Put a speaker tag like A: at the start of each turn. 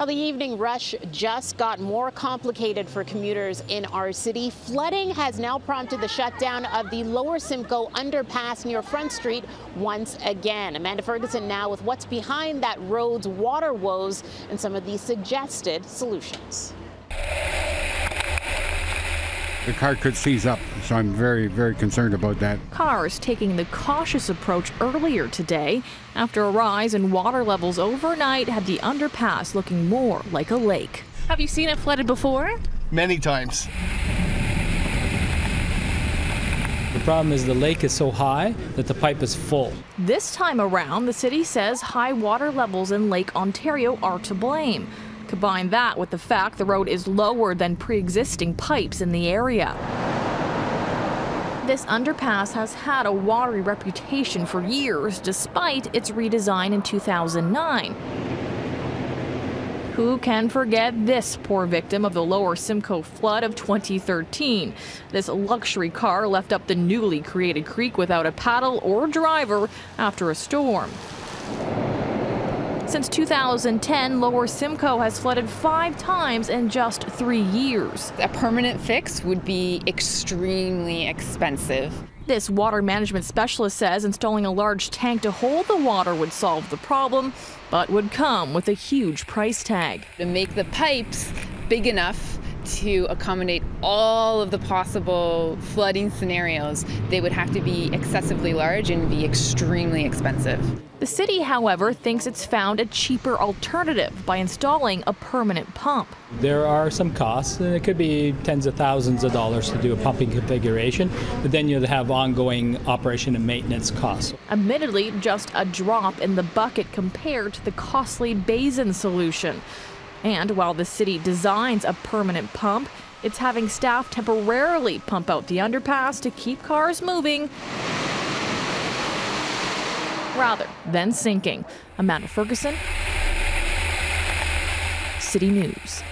A: Well, the evening rush just got more complicated for commuters in our city. Flooding has now prompted the shutdown of the Lower Simcoe underpass near Front Street once again. Amanda Ferguson now with what's behind that road's water woes and some of the suggested solutions.
B: The car could seize up, so I'm very, very concerned about that.
C: Cars taking the cautious approach earlier today after a rise in water levels overnight had the underpass looking more like a lake. Have you seen it flooded before?
D: Many times.
E: The problem is the lake is so high that the pipe is full.
C: This time around, the city says high water levels in Lake Ontario are to blame. Combine that with the fact the road is lower than pre-existing pipes in the area. This underpass has had a watery reputation for years, despite its redesign in 2009. Who can forget this poor victim of the Lower Simcoe flood of 2013? This luxury car left up the newly created creek without a paddle or driver after a storm. Since 2010, Lower Simcoe has flooded 5 times in just 3 years.
F: A permanent fix would be extremely expensive.
C: This water management specialist says installing a large tank to hold the water would solve the problem, but would come with a huge price tag.
F: To make the pipes big enough to accommodate all of the possible flooding scenarios, they would have to be excessively large and be extremely expensive.
C: The city, however, thinks it's found a cheaper alternative by installing a permanent pump.
E: There are some costs, and it could be tens of thousands of dollars to do a pumping configuration, but then you'll have ongoing operation and maintenance costs.
C: Admittedly, just a drop in the bucket compared to the costly basin solution. And while the city designs a permanent pump, it's having staff temporarily pump out the underpass to keep cars moving rather than sinking. Amanda Ferguson, City News.